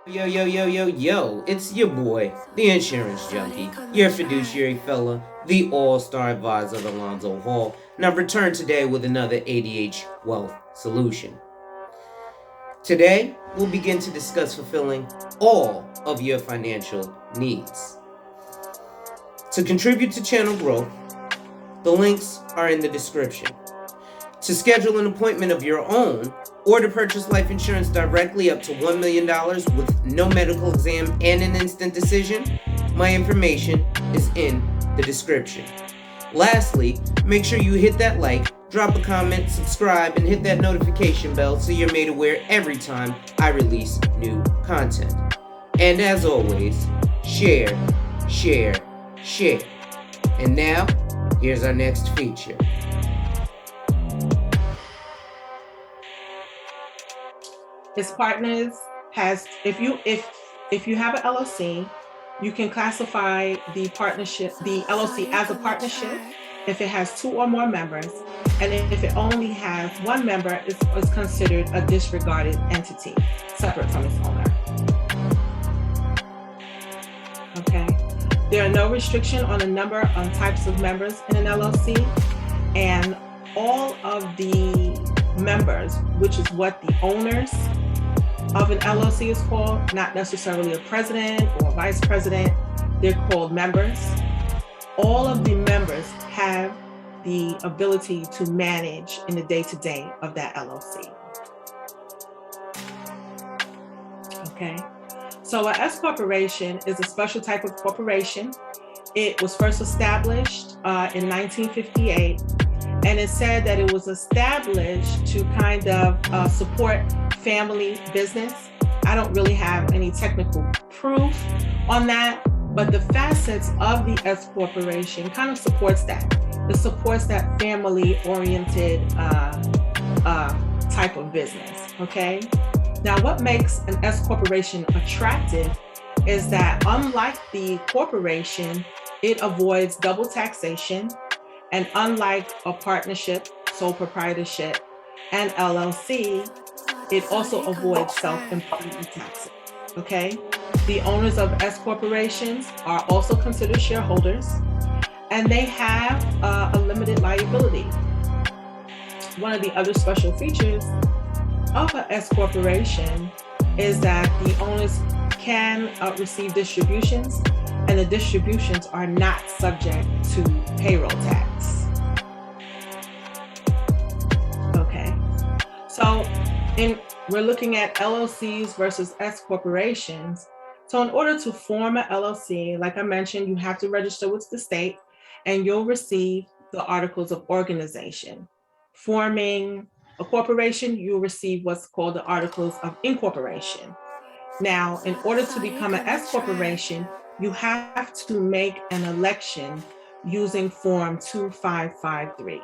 Yo, yo, yo, yo, yo, it's your boy, the insurance junkie, your fiduciary fella, the all-star advisor Alonzo Hall, and I've returned today with another ADH Wealth Solution. Today, we'll begin to discuss fulfilling all of your financial needs. To contribute to channel growth, the links are in the description. To schedule an appointment of your own, or to purchase life insurance directly up to $1 million with no medical exam and an instant decision, my information is in the description. Lastly, make sure you hit that like, drop a comment, subscribe, and hit that notification bell so you're made aware every time I release new content. And as always, share, share, share. And now, here's our next feature. His partners has if you have an LLC, you can classify the LLC as a partnership if it has two or more members, and if it only has one member, it's considered a disregarded entity, separate from its owner. Okay. There are no restriction on the number of types of members in an LLC, and all of the members, which is what the owners of an LLC is called, not necessarily a president or a vice president, they're called members. All of the members have the ability to manage in the day-to-day of that LLC. Okay, so an S corporation is a special type of corporation. It was first established in 1958, and it said that it was established to kind of support family business. I don't really have any technical proof on that, but the facets of the S corporation kind of supports that. It supports that family-oriented type of business, okay? Now, what makes an S corporation attractive is that unlike the corporation, it avoids double taxation, and unlike a partnership, sole proprietorship, and LLC, it also avoids self-employment taxes, okay? The owners of S corporations are also considered shareholders, and they have a limited liability. One of the other special features of an S corporation is that the owners can receive distributions, and the distributions are not subject to payroll tax. Okay, so we're looking at LLCs versus S corporations. So in order to form an LLC, like I mentioned, you have to register with the state, and you'll receive the articles of organization. Forming a corporation, you'll receive what's called the articles of incorporation. Now, in order to become an S corporation, you have to make an election using Form 2553.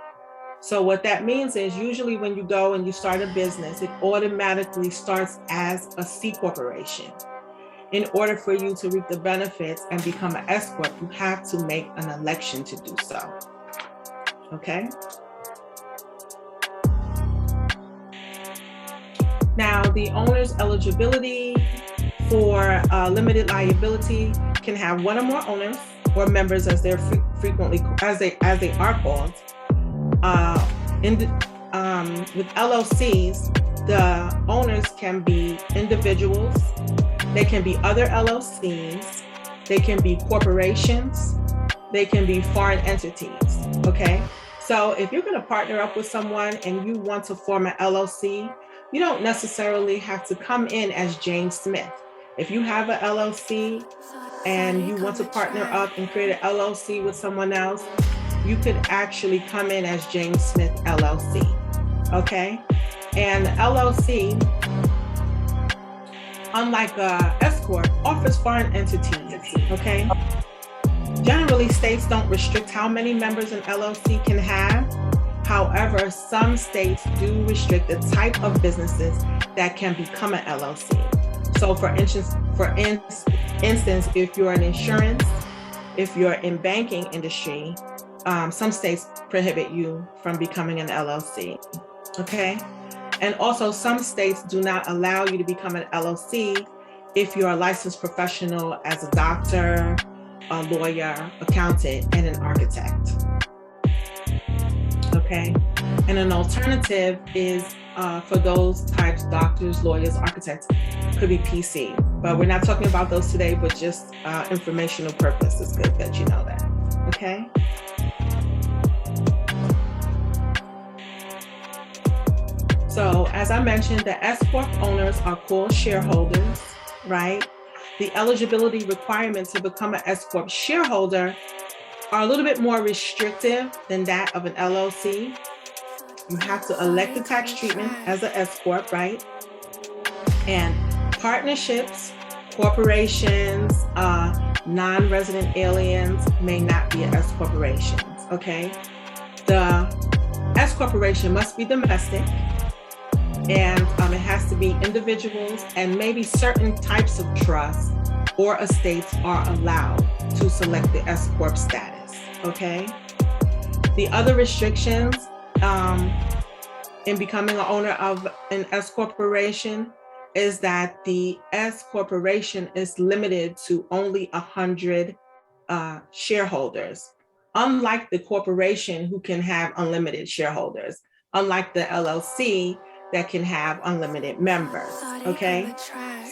So what that means is usually when you go and you start a business, it automatically starts as a C corporation. In order for you to reap the benefits and become an S corp, you have to make an election to do so. Okay? Now, the owner's eligibility for limited liability can have one or more owners or members, as they're frequently as they are called. With LLCs, the owners can be individuals, they can be other LLCs, they can be corporations, they can be foreign entities, okay? So if you're gonna partner up with someone and you want to form an LLC, you don't necessarily have to come in as James Smith. If you have an LLC and you want to partner up and create an LLC with someone else, you could actually come in as James Smith LLC, okay? And LLC, unlike a S-Corp, offers foreign entities, okay? Generally, states don't restrict how many members an LLC can have. However, some states do restrict the type of businesses that can become an LLC. So for instance, if you're in insurance, if you're in banking industry, some states prohibit you from becoming an LLC, okay? And also some states do not allow you to become an LLC if you're a licensed professional as a doctor, a lawyer, accountant, and an architect. Okay, and an alternative is for those types, doctors, lawyers, architects, could be PC, but we're not talking about those today, but just informational purpose. It's good that you know that, okay? So as I mentioned, the S-Corp owners are called shareholders, right? The eligibility requirements to become an S-Corp shareholder are a little bit more restrictive than that of an LLC. You have to elect the tax treatment as an S-Corp, right? And partnerships, corporations, non-resident aliens may not be S-corporations, okay? The S-corporation must be domestic, and it has to be individuals, and maybe certain types of trusts or estates are allowed to select the S-Corp status, okay? The other restrictions in becoming an owner of an S-corporation is that the S-corporation is limited to only 100 shareholders, unlike the corporation who can have unlimited shareholders, unlike the LLC that can have unlimited members, okay?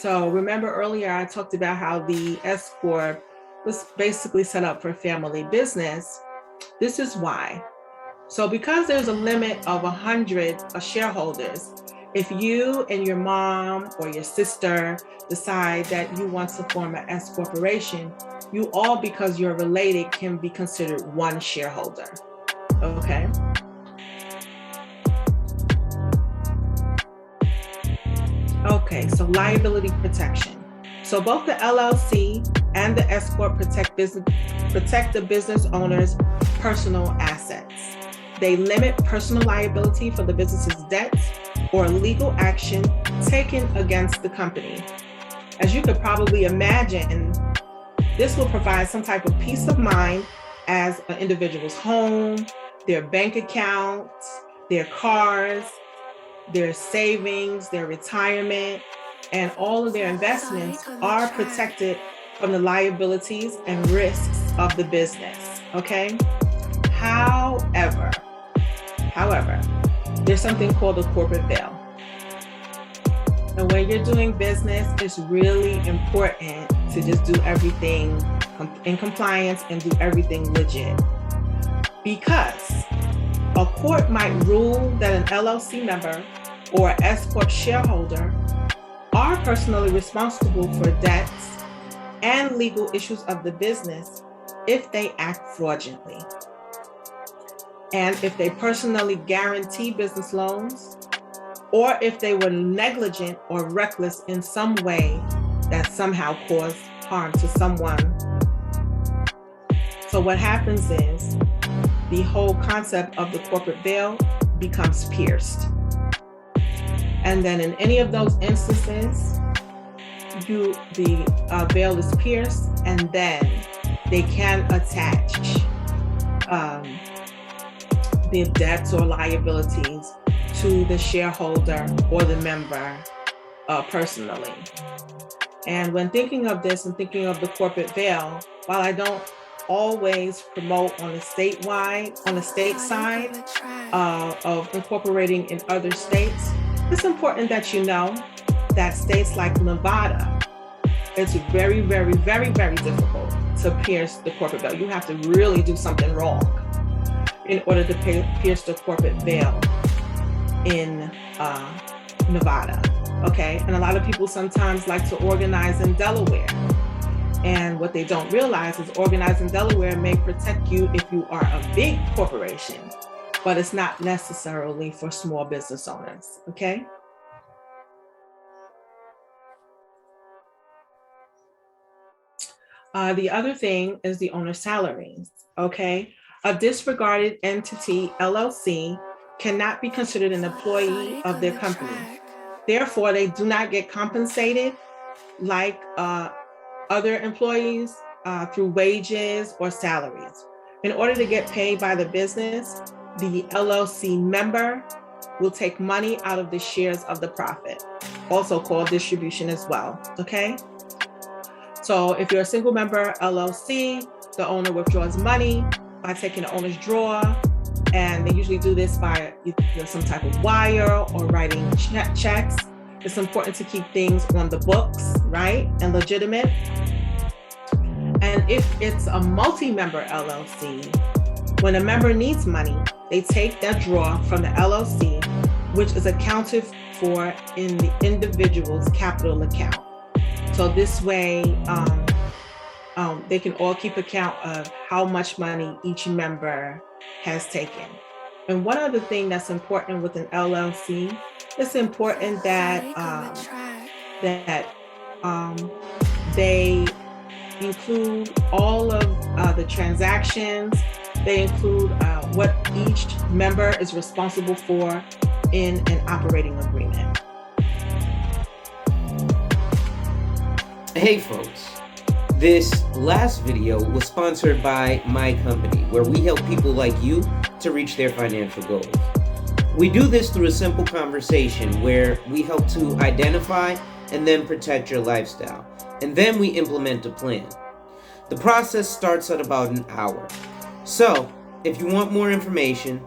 So remember earlier I talked about how the S-Corp was basically set up for family business. This is why. So because there's a limit of 100 shareholders, if you and your mom or your sister decide that you want to form an S corporation, you all, because you're related, can be considered one shareholder, okay? Okay, so liability protection. So both the LLC and the S-Corp protect the business owner's personal assets. They limit personal liability for the business's debts or legal action taken against the company. As you could probably imagine, this will provide some type of peace of mind as an individual's home, their bank accounts, their cars, their savings, their retirement, and all of their investments are protected from the liabilities and risks of the business, okay? However, there's something called a corporate veil. And when you're doing business, it's really important to just do everything in compliance and do everything legit. Because a court might rule that an LLC member or S-Corp shareholder are personally responsible for debts and legal issues of the business if they act fraudulently. And if they personally guarantee business loans, or if they were negligent or reckless in some way that somehow caused harm to someone. So what happens is the whole concept of the corporate veil becomes pierced. And then in any of those instances, the veil is pierced, and then they can attach the debts or liabilities to the shareholder or the member personally. And when thinking of this and thinking of the corporate veil, while I don't always promote on the state side of incorporating in other states, it's important that you know that states like Nevada, it's very, very, very, very difficult to pierce the corporate veil. You have to really do something wrong in order to pierce the corporate veil in Nevada, okay? And a lot of people sometimes like to organize in Delaware. And what they don't realize is organizing in Delaware may protect you if you are a big corporation, but it's not necessarily for small business owners, okay? The other thing is the owner's salaries, okay? A disregarded entity, LLC, cannot be considered an employee of their company. Therefore, they do not get compensated like other employees through wages or salaries. In order to get paid by the business, the LLC member will take money out of the shares of the profit. also called distribution as well, okay? So if you're a single member LLC, the owner withdraws money by taking the owner's draw, and they usually do this by some type of wire or writing checks. It's important to keep things on the books, right, and legitimate. And if it's a multi-member LLC, when a member needs money, they take that draw from the LLC, which is accounted for in the individual's capital account. So this way, they can all keep account of how much money each member has taken. And one other thing that's important with an LLC, it's important that they include all of the transactions. They include what each member is responsible for in an operating agreement. Hey folks, this last video was sponsored by my company, where we help people like you to reach their financial goals. We do this through a simple conversation where we help to identify and then protect your lifestyle, and then we implement a plan. The process starts at about an hour. So, if you want more information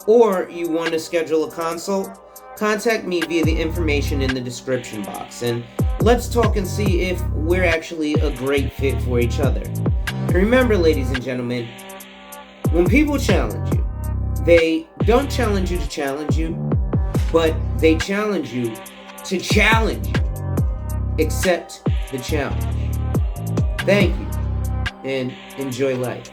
or you want to schedule a consult, contact me via the information in the description box, and let's talk and see if we're actually a great fit for each other. And remember, ladies and gentlemen, when people challenge you, they don't challenge you to challenge you, but they challenge you to challenge you. Accept the challenge. Thank you, and enjoy life.